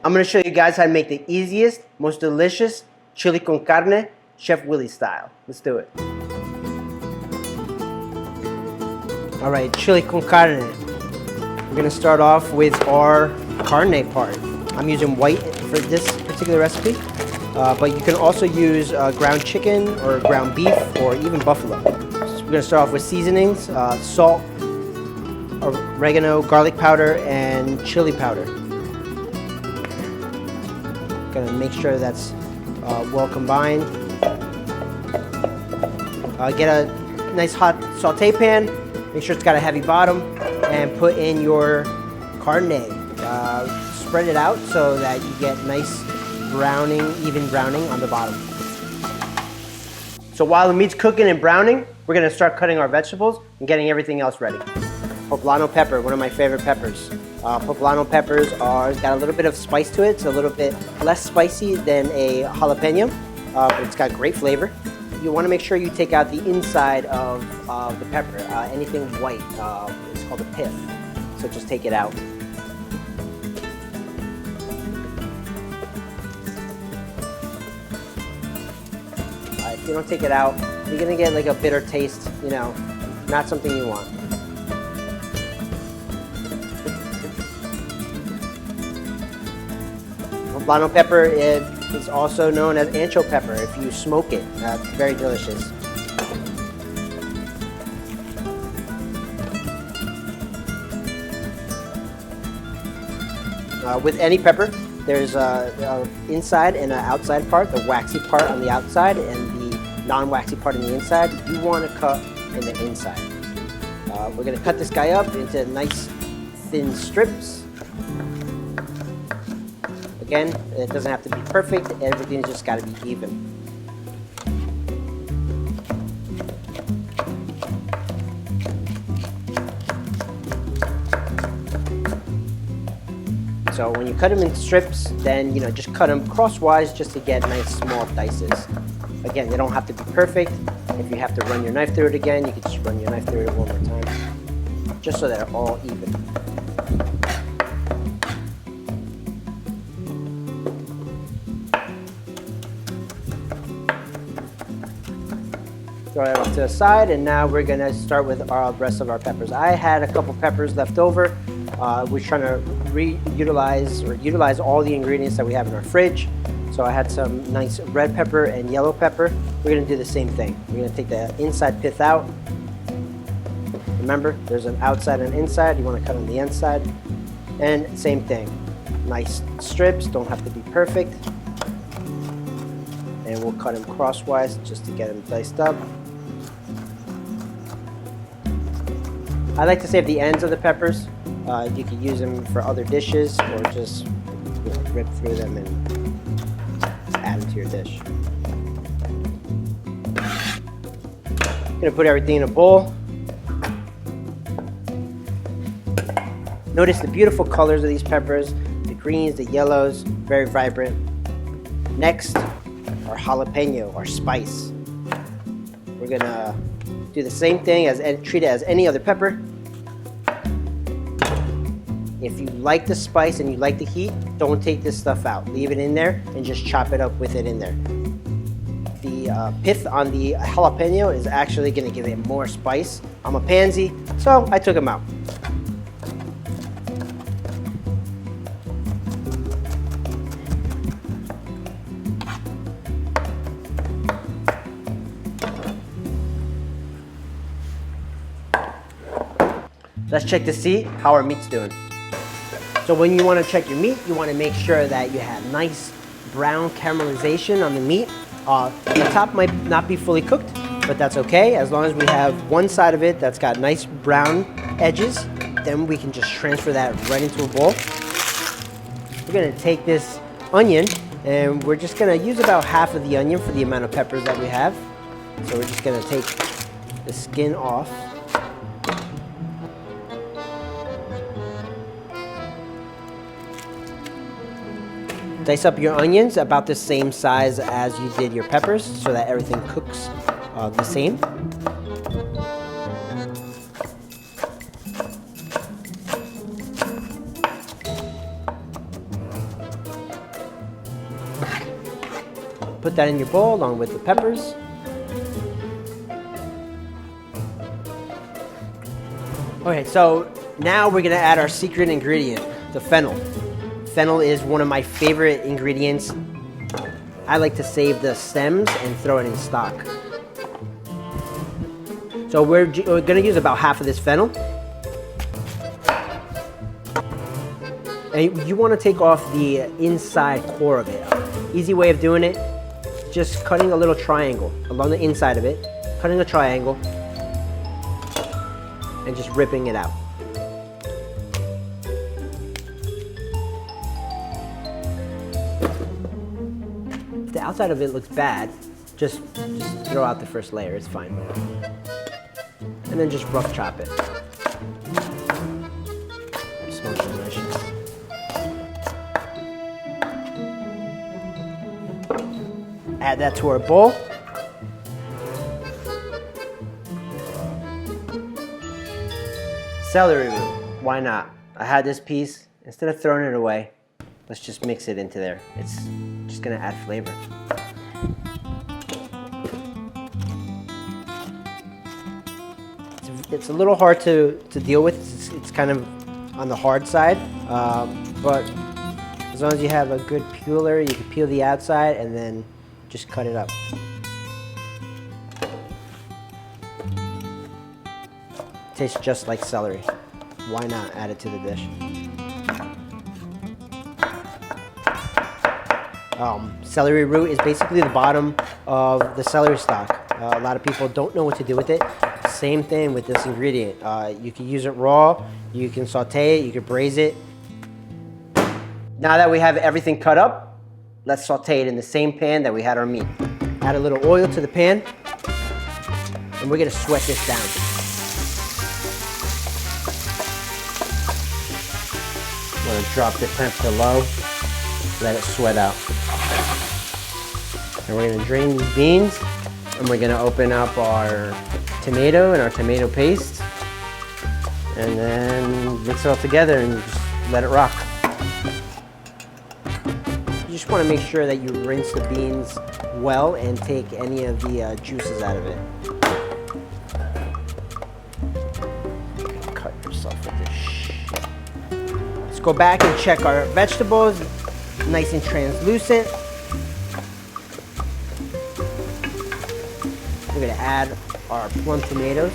I'm going to show you guys how to make the easiest, most delicious chili con carne, Chef Willie style. Let's do it. All right, chili con carne. We're going to start off with our carne part. I'm using white for this particular recipe, but you can also use ground chicken or ground beef or even buffalo. So we're going to start off with seasonings, salt, oregano, garlic powder, and chili powder. Gonna make sure that's well combined. Get a nice hot saute pan. Make sure it's got a heavy bottom, and put in your carne. Spread it out so that you get nice browning, even browning on the bottom. So while the meat's cooking and browning, we're gonna start cutting our vegetables and getting everything else ready. Poblano pepper, one of my favorite peppers. Poblano peppers got a little bit of spice to it. It's a little bit less spicy than a jalapeno, but it's got great flavor. You want to make sure you take out the inside of the pepper. Anything white, it's called a pith. So just take it out. If you don't take it out, you're gonna get like a bitter taste. You know, not something you want. Poblano pepper is also known as ancho pepper if you smoke it. Very delicious. With any pepper, there's an inside and an outside part, the waxy part on the outside and the non-waxy part on the inside. You want to cut in the inside. We're going to cut this guy up into nice thin strips. Again, it doesn't have to be perfect, everything's just got to be even. So when you cut them in strips, then just cut them crosswise just to get nice small dices. Again, they don't have to be perfect. If you have to run your knife through it again, you can just run your knife through it one more time, just so that they're all even. Throw that off to the side, and now we're gonna start with our rest of our peppers. I had a couple peppers left over. We're trying to utilize all the ingredients that we have in our fridge. So I had some nice red pepper and yellow pepper. We're gonna do the same thing. We're gonna take the inside pith out. Remember, there's an outside and inside. You wanna cut on the inside. And same thing. Nice strips, don't have to be perfect. And we'll cut them crosswise just to get them diced up. I like to save the ends of the peppers. You can use them for other dishes or just rip through them and add them to your dish. I'm gonna put everything in a bowl. Notice the beautiful colors of these peppers, the greens, the yellows, very vibrant. Next, our jalapeno, our spice. We're gonna do the same thing and treat it as any other pepper. If you like the spice and you like the heat, don't take this stuff out. Leave it in there and just chop it up with it in there. The pith on the jalapeno is actually gonna give it more spice. I'm a pansy, so I took them out. Let's check to see how our meat's doing. So when you want to check your meat, you want to make sure that you have nice brown caramelization on the meat. The top might not be fully cooked, but that's okay. As long as we have one side of it that's got nice brown edges, then we can just transfer that right into a bowl. We're going to take this onion, and we're just going to use about half of the onion for the amount of peppers that we have. So we're just going to take the skin off. Dice up your onions about the same size as you did your peppers so that everything cooks the same. put that in your bowl along with the peppers. Okay, so now we're gonna add our secret ingredient, the fennel. Fennel is one of my favorite ingredients. I like to save the stems and throw it in stock. So we're gonna use about half of this fennel. And you wanna take off the inside core of it. Easy way of doing it, just cutting a little triangle along the inside of it, cutting a triangle, and just ripping it out. If the outside of it looks bad, just throw out the first layer, it's fine. And then just rough chop it. It smells delicious. Add that to our bowl. Celery root, why not? I had this piece, instead of throwing it away, let's just mix it into there. It's just gonna add flavor. It's a little hard to deal with. It's kind of on the hard side, but as long as you have a good peeler, you can peel the outside and then just cut it up. Tastes just like celery. Why not add it to the dish? Celery root is basically the bottom of the celery stalk. A lot of people don't know what to do with it. Same thing with this ingredient. You can use it raw, you can saute it, you can braise it. Now that we have everything cut up, let's saute it in the same pan that we had our meat. Add a little oil to the pan, and we're gonna sweat this down. I'm gonna drop the temp to low, let it sweat out. And we're gonna drain these beans, and we're gonna open up our tomato and our tomato paste, and then mix it all together and just let it rock. You just wanna make sure that you rinse the beans well and take any of the juices out of it. Cut yourself with this shit. Let's go back and check our vegetables, nice and translucent. We're gonna add our plum tomatoes.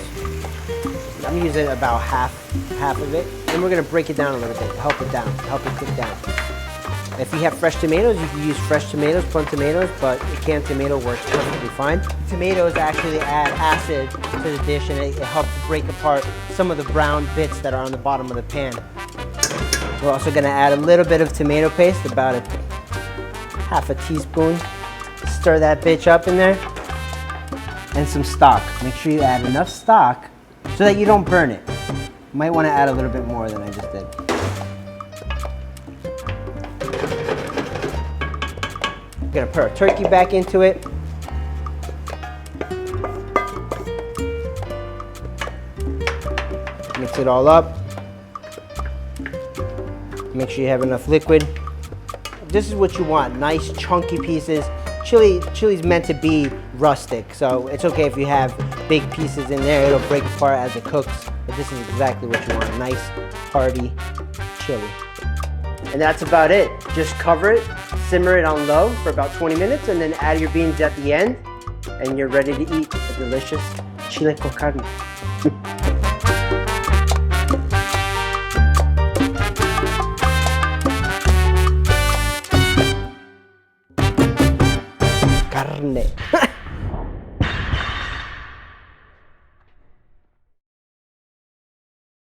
I'm using about half of it, and we're gonna break it down a little bit, help it cook down. If you have fresh tomatoes, you can use fresh tomatoes, plum tomatoes, but a canned tomato works perfectly fine. Tomatoes actually add acid to the dish, and it helps break apart some of the brown bits that are on the bottom of the pan. We're also gonna add a little bit of tomato paste, about half a teaspoon. Stir that bitch up in there. And some stock. Make sure you add enough stock so that you don't burn it. You might want to add a little bit more than I just did. We're gonna put our turkey back into it. Mix it all up. Make sure you have enough liquid. This is what you want, nice chunky pieces. Chili's meant to be rustic, so it's okay if you have big pieces in there. It'll break apart as it cooks, but this is exactly what you want, a nice, hearty chili. And that's about it. Just cover it, simmer it on low for about 20 minutes, and then add your beans at the end, and you're ready to eat a delicious chile con carne. Carne.